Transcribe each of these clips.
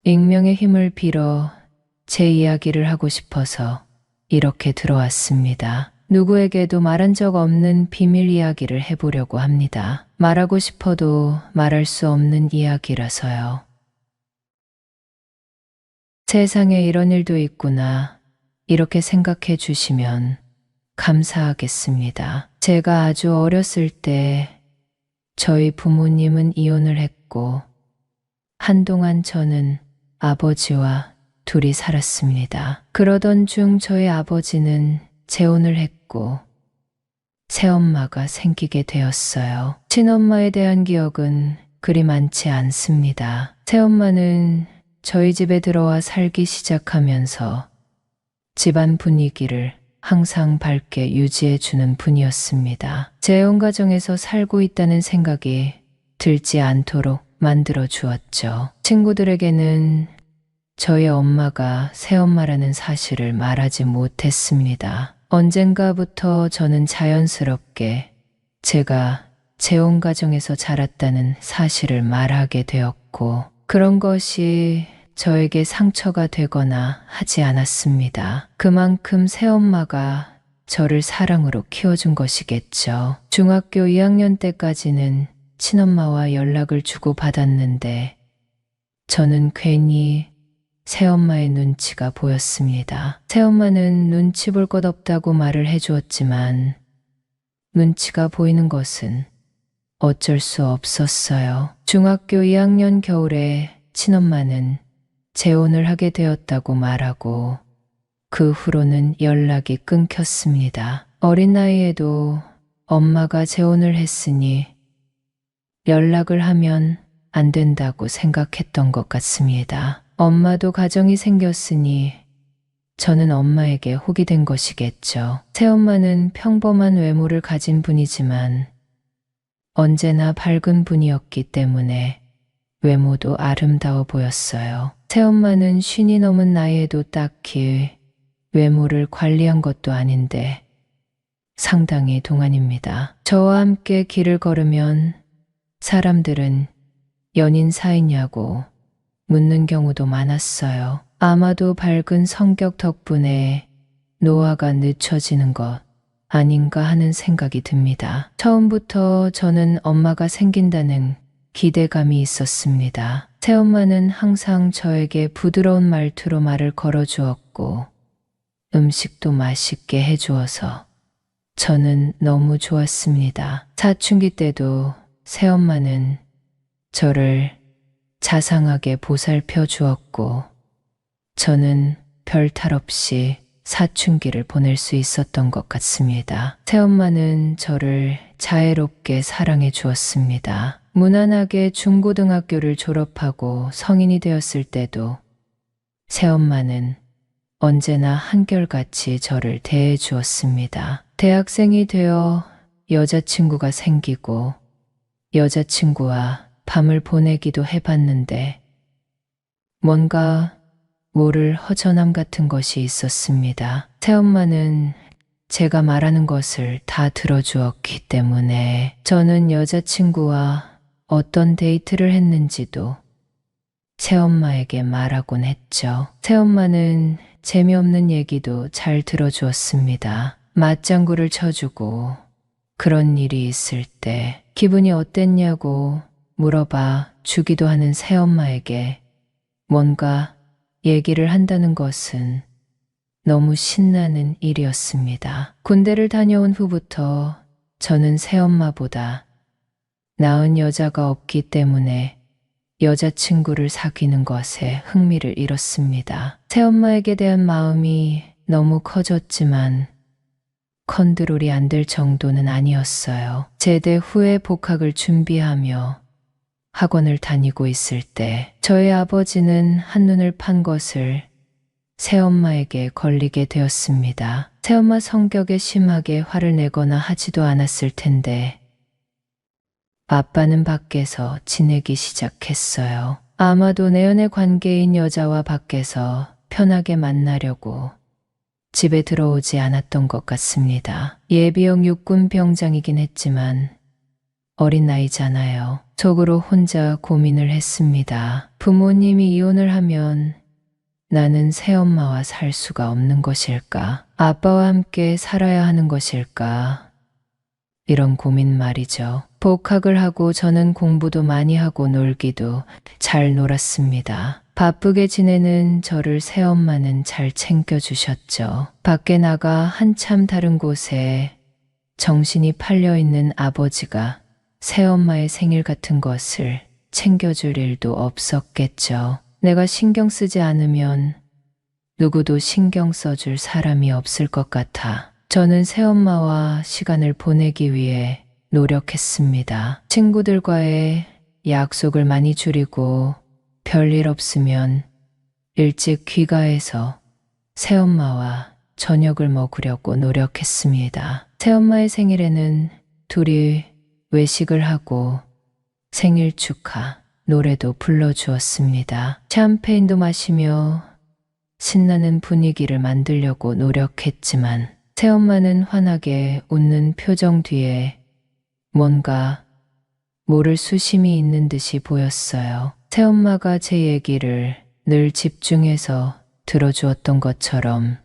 익명의 힘을 빌어 제 이야기를 하고 싶어서 이렇게 들어왔습니다. 누구에게도 말한 적 없는 비밀 이야기를 해보려고 합니다. 말하고 싶어도 말할 수 없는 이야기라서요. 세상에 이런 일도 있구나. 이렇게 생각해 주시면 감사하겠습니다. 제가 아주 어렸을 때 저희 부모님은 이혼을 했고 한동안 저는 아버지와 둘이 살았습니다. 그러던 중 저희 아버지는 재혼을 했고 새엄마가 생기게 되었어요. 친엄마에 대한 기억은 그리 많지 않습니다. 새엄마는 저희 집에 들어와 살기 시작하면서 집안 분위기를 항상 밝게 유지해 주는 분이었습니다. 재혼 가정에서 살고 있다는 생각이 들지 않도록 만들어 주었죠. 친구들에게는 저희 엄마가 새엄마라는 사실을 말하지 못했습니다. 언젠가부터 저는 자연스럽게 제가 재혼 가정에서 자랐다는 사실을 말하게 되었고 그런 것이 저에게 상처가 되거나 하지 않았습니다. 그만큼 새엄마가 저를 사랑으로 키워준 것이겠죠. 중학교 2학년 때까지는 친엄마와 연락을 주고받았는데 저는 괜히 새엄마의 눈치가 보였습니다. 새엄마는 눈치 볼 것 없다고 말을 해주었지만 눈치가 보이는 것은 어쩔 수 없었어요. 중학교 2학년 겨울에 친엄마는 재혼을 하게 되었다고 말하고 그 후로는 연락이 끊겼습니다. 어린 나이에도 엄마가 재혼을 했으니 연락을 하면 안 된다고 생각했던 것 같습니다. 엄마도 가정이 생겼으니 저는 엄마에게 혹이 된 것이겠죠. 새엄마는 평범한 외모를 가진 분이지만 언제나 밝은 분이었기 때문에 외모도 아름다워 보였어요. 새엄마는 50이 넘은 나이에도 딱히 외모를 관리한 것도 아닌데 상당히 동안입니다. 저와 함께 길을 걸으면 사람들은 연인 사이냐고 묻는 경우도 많았어요. 아마도 밝은 성격 덕분에 노화가 늦춰지는 것 아닌가 하는 생각이 듭니다. 처음부터 저는 엄마가 생긴다는 기대감이 있었습니다. 새엄마는 항상 저에게 부드러운 말투로 말을 걸어주었고 음식도 맛있게 해주어서 저는 너무 좋았습니다. 사춘기 때도 새엄마는 저를 자상하게 보살펴 주었고 저는 별 탈 없이 사춘기를 보낼 수 있었던 것 같습니다. 새엄마는 저를 자애롭게 사랑해 주었습니다. 무난하게 중고등학교를 졸업하고 성인이 되었을 때도 새엄마는 언제나 한결같이 저를 대해 주었습니다. 대학생이 되어 여자친구가 생기고 여자친구와 밤을 보내기도 해봤는데 뭔가 모를 허전함 같은 것이 있었습니다. 새엄마는 제가 말하는 것을 다 들어주었기 때문에 저는 여자친구와 어떤 데이트를 했는지도 새엄마에게 말하곤 했죠. 새엄마는 재미없는 얘기도 잘 들어주었습니다. 맞장구를 쳐주고 그런 일이 있을 때 기분이 어땠냐고 물어봐 주기도 하는 새엄마에게 뭔가 얘기를 한다는 것은 너무 신나는 일이었습니다. 군대를 다녀온 후부터 저는 새엄마보다 나은 여자가 없기 때문에 여자친구를 사귀는 것에 흥미를 잃었습니다. 새엄마에게 대한 마음이 너무 커졌지만 컨트롤이 안 될 정도는 아니었어요. 제대 후에 복학을 준비하며 학원을 다니고 있을 때 저희 아버지는 한눈을 판 것을 새엄마에게 걸리게 되었습니다. 새엄마 성격에 심하게 화를 내거나 하지도 않았을 텐데 아빠는 밖에서 지내기 시작했어요. 아마도 내연의 관계인 여자와 밖에서 편하게 만나려고 집에 들어오지 않았던 것 같습니다. 예비역 육군 병장이긴 했지만 어린 나이잖아요. 속으로 혼자 고민을 했습니다. 부모님이 이혼을 하면 나는 새엄마와 살 수가 없는 것일까? 아빠와 함께 살아야 하는 것일까? 이런 고민 말이죠. 복학을 하고 저는 공부도 많이 하고 놀기도 잘 놀았습니다. 바쁘게 지내는 저를 새엄마는 잘 챙겨주셨죠. 밖에 나가 한참 다른 곳에 정신이 팔려있는 아버지가 새엄마의 생일 같은 것을 챙겨줄 일도 없었겠죠. 내가 신경 쓰지 않으면 누구도 신경 써줄 사람이 없을 것 같아 저는 새엄마와 시간을 보내기 위해 노력했습니다. 친구들과의 약속을 많이 줄이고 별일 없으면 일찍 귀가해서 새엄마와 저녁을 먹으려고 노력했습니다. 새엄마의 생일에는 둘이 외식을 하고 생일 축하 노래도 불러주었습니다. 샴페인도 마시며 신나는 분위기를 만들려고 노력했지만 새엄마는 환하게 웃는 표정 뒤에 뭔가 모를 수심이 있는 듯이 보였어요. 새엄마가 제 얘기를 늘 집중해서 들어주었던 것처럼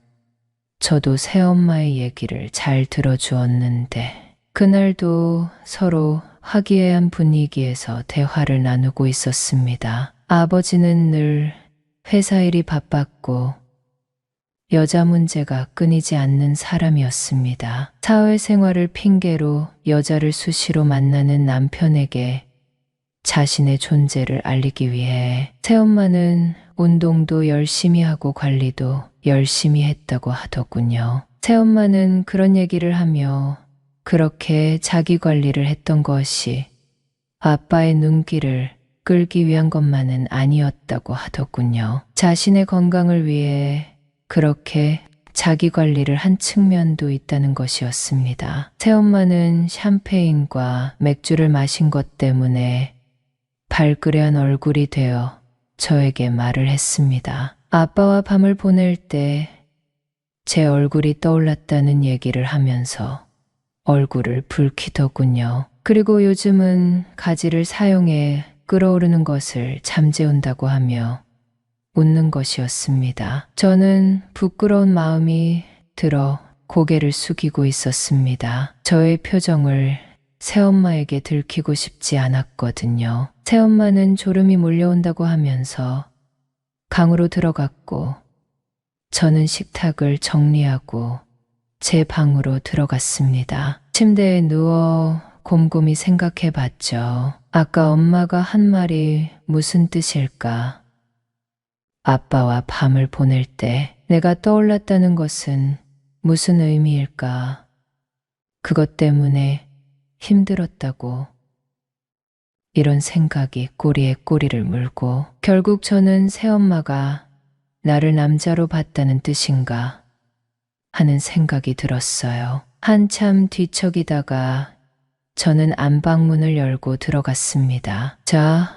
저도 새엄마의 얘기를 잘 들어주었는데 그날도 서로 화기애애한 분위기에서 대화를 나누고 있었습니다. 아버지는 늘 회사 일이 바빴고 여자 문제가 끊이지 않는 사람이었습니다. 사회생활을 핑계로 여자를 수시로 만나는 남편에게 자신의 존재를 알리기 위해 새엄마는 운동도 열심히 하고 관리도 열심히 했다고 하더군요. 새엄마는 그런 얘기를 하며 그렇게 자기 관리를 했던 것이 아빠의 눈길을 끌기 위한 것만은 아니었다고 하더군요. 자신의 건강을 위해 그렇게 자기 관리를 한 측면도 있다는 것이었습니다. 새엄마는 샴페인과 맥주를 마신 것 때문에 발그레한 얼굴이 되어 저에게 말을 했습니다. 아빠와 밤을 보낼 때 제 얼굴이 떠올랐다는 얘기를 하면서 얼굴을 붉히더군요. 그리고 요즘은 가지를 사용해 끓어오르는 것을 잠재운다고 하며 웃는 것이었습니다. 저는 부끄러운 마음이 들어 고개를 숙이고 있었습니다. 저의 표정을 새엄마에게 들키고 싶지 않았거든요. 새엄마는 졸음이 몰려온다고 하면서 방으로 들어갔고 저는 식탁을 정리하고 제 방으로 들어갔습니다. 침대에 누워 곰곰이 생각해 봤죠. 아까 엄마가 한 말이 무슨 뜻일까? 아빠와 밤을 보낼 때 내가 떠올랐다는 것은 무슨 의미일까? 그것 때문에 힘들었다고. 이런 생각이 꼬리에 꼬리를 물고 결국 저는 새엄마가 나를 남자로 봤다는 뜻인가 하는 생각이 들었어요. 한참 뒤척이다가 저는 안방문을 열고 들어갔습니다. 자,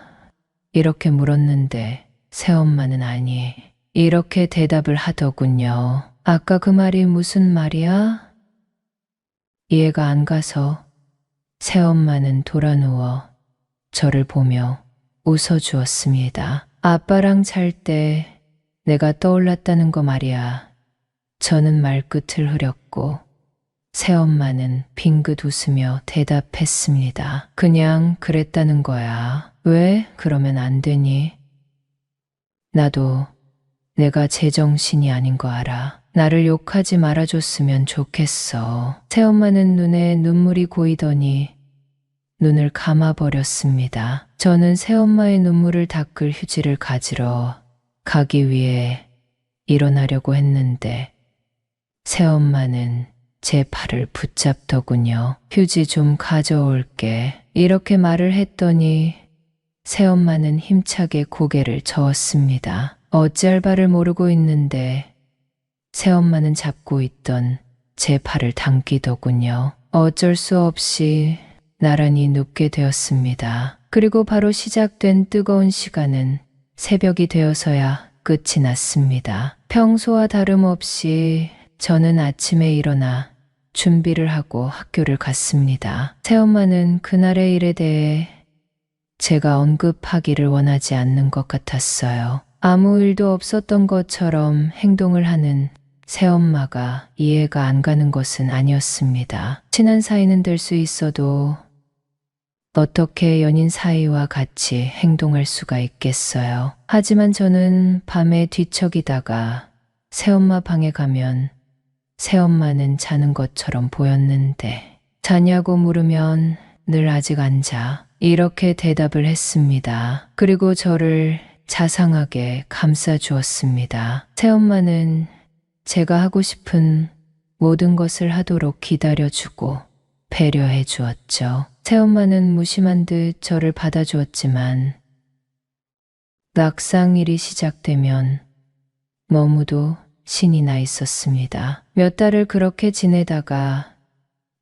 이렇게 물었는데 새엄마는 아니, 이렇게 대답을 하더군요. 아까 그 말이 무슨 말이야? 이해가 안 가서 새엄마는 돌아누워 저를 보며 웃어주었습니다. 아빠랑 잘 때 내가 떠올랐다는 거 말이야. 저는 말끝을 흐렸고 새엄마는 빙긋 웃으며 대답했습니다. 그냥 그랬다는 거야. 왜 그러면 안 되니? 나도 내가 제정신이 아닌 거 알아. 나를 욕하지 말아줬으면 좋겠어. 새엄마는 눈에 눈물이 고이더니 눈을 감아버렸습니다. 저는 새엄마의 눈물을 닦을 휴지를 가지러 가기 위해 일어나려고 했는데 새엄마는 제 팔을 붙잡더군요. 휴지 좀 가져올게. 이렇게 말을 했더니 새엄마는 힘차게 고개를 저었습니다. 어찌할 바를 모르고 있는데 새엄마는 잡고 있던 제 팔을 당기더군요. 어쩔 수 없이 나란히 눕게 되었습니다. 그리고 바로 시작된 뜨거운 시간은 새벽이 되어서야 끝이 났습니다. 평소와 다름없이 저는 아침에 일어나 준비를 하고 학교를 갔습니다. 새엄마는 그날의 일에 대해 제가 언급하기를 원하지 않는 것 같았어요. 아무 일도 없었던 것처럼 행동을 하는 새엄마가 이해가 안 가는 것은 아니었습니다. 친한 사이는 될 수 있어도 어떻게 연인 사이와 같이 행동할 수가 있겠어요. 하지만 저는 밤에 뒤척이다가 새엄마 방에 가면 새엄마는 자는 것처럼 보였는데 자냐고 물으면 늘 아직 안 자. 이렇게 대답을 했습니다. 그리고 저를 자상하게 감싸 주었습니다. 새엄마는 제가 하고 싶은 모든 것을 하도록 기다려주고 배려해 주었죠. 새엄마는 무심한 듯 저를 받아주었지만 막상 일이 시작되면 너무도 신이 나 있었습니다. 몇 달을 그렇게 지내다가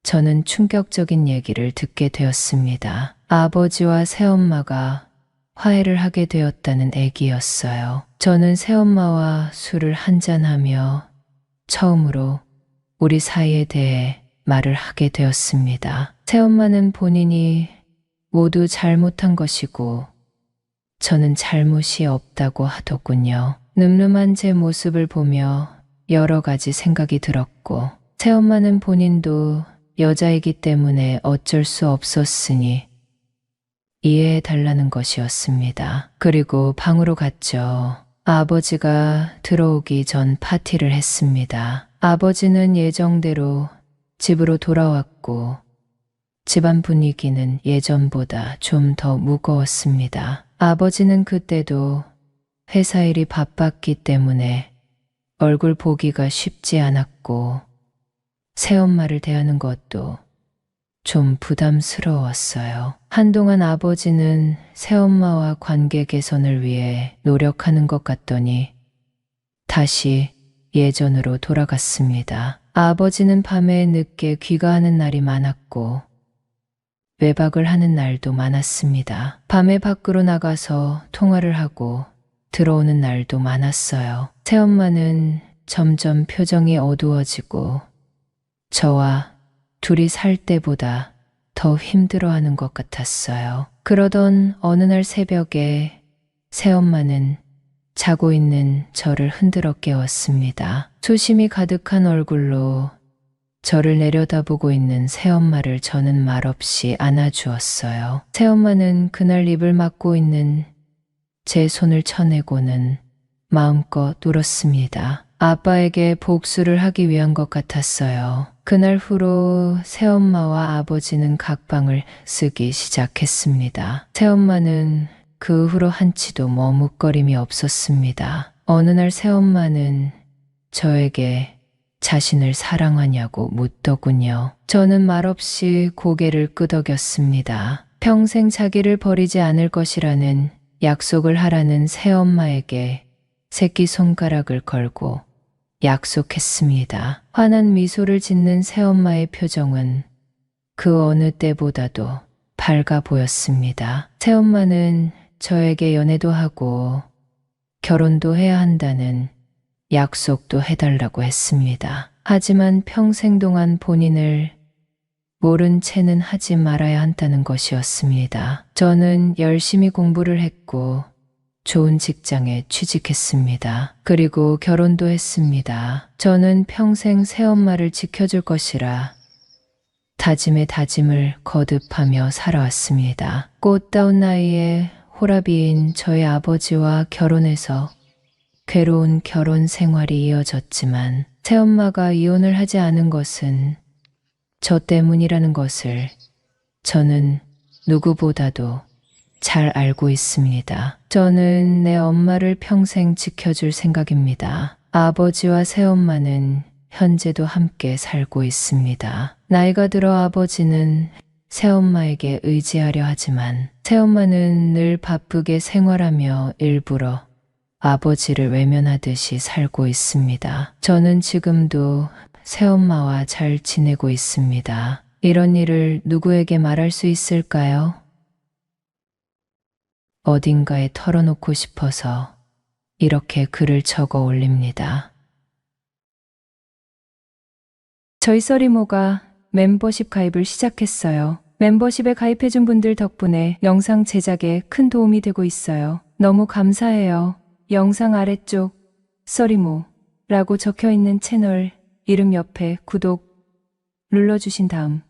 저는 충격적인 얘기를 듣게 되었습니다. 아버지와 새엄마가 화해를 하게 되었다는 얘기였어요. 저는 새엄마와 술을 한잔하며 처음으로 우리 사이에 대해 말을 하게 되었습니다. 새엄마는 본인이 모두 잘못한 것이고 저는 잘못이 없다고 하더군요. 늠름한 제 모습을 보며 여러 가지 생각이 들었고 새엄마는 본인도 여자이기 때문에 어쩔 수 없었으니 이해해 달라는 것이었습니다. 그리고 방으로 갔죠. 아버지가 들어오기 전 파티를 했습니다. 아버지는 예정대로 집으로 돌아왔고 집안 분위기는 예전보다 좀 더 무거웠습니다. 아버지는 그때도 회사 일이 바빴기 때문에 얼굴 보기가 쉽지 않았고 새엄마를 대하는 것도 좀 부담스러웠어요. 한동안 아버지는 새엄마와 관계 개선을 위해 노력하는 것 같더니 다시 예전으로 돌아갔습니다. 아버지는 밤에 늦게 귀가하는 날이 많았고 외박을 하는 날도 많았습니다. 밤에 밖으로 나가서 통화를 하고 들어오는 날도 많았어요. 새엄마는 점점 표정이 어두워지고 저와 둘이 살 때보다 더 힘들어하는 것 같았어요. 그러던 어느 날 새벽에 새엄마는 자고 있는 저를 흔들어 깨웠습니다. 수심이 가득한 얼굴로 저를 내려다보고 있는 새엄마를 저는 말없이 안아주었어요. 새엄마는 그날 입을 막고 있는 제 손을 쳐내고는 마음껏 울었습니다. 아빠에게 복수를 하기 위한 것 같았어요. 그날 후로 새엄마와 아버지는 각방을 쓰기 시작했습니다. 새엄마는 그 후로 한치도 머뭇거림이 없었습니다. 어느 날 새엄마는 저에게 자신을 사랑하냐고 묻더군요. 저는 말없이 고개를 끄덕였습니다. 평생 자기를 버리지 않을 것이라는 약속을 하라는 새엄마에게 새끼손가락을 걸고 약속했습니다. 환한 미소를 짓는 새엄마의 표정은 그 어느 때보다도 밝아 보였습니다. 새엄마는 저에게 연애도 하고 결혼도 해야 한다는 약속도 해달라고 했습니다. 하지만 평생 동안 본인을 모른 채는 하지 말아야 한다는 것이었습니다. 저는 열심히 공부를 했고 좋은 직장에 취직했습니다. 그리고 결혼도 했습니다. 저는 평생 새엄마를 지켜줄 것이라 다짐에 다짐을 거듭하며 살아왔습니다. 꽃다운 나이에 호라비인 저의 아버지와 결혼해서 괴로운 결혼 생활이 이어졌지만 새엄마가 이혼을 하지 않은 것은 저 때문이라는 것을 저는 누구보다도 잘 알고 있습니다. 저는 내 엄마를 평생 지켜줄 생각입니다. 아버지와 새엄마는 현재도 함께 살고 있습니다. 나이가 들어 아버지는 새엄마에게 의지하려 하지만 새엄마는 늘 바쁘게 생활하며 일부러 아버지를 외면하듯이 살고 있습니다. 저는 지금도 새엄마와 잘 지내고 있습니다. 이런 일을 누구에게 말할 수 있을까요? 어딘가에 털어놓고 싶어서 이렇게 글을 적어 올립니다. 저희 써리모가 멤버십 가입을 시작했어요. 멤버십에 가입해준 분들 덕분에 영상 제작에 큰 도움이 되고 있어요. 너무 감사해요. 영상 아래쪽 써리모라고 적혀있는 채널 이름 옆에 구독 눌러주신 다음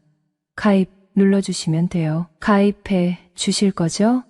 가입 눌러주시면 돼요. 가입해 주실 거죠?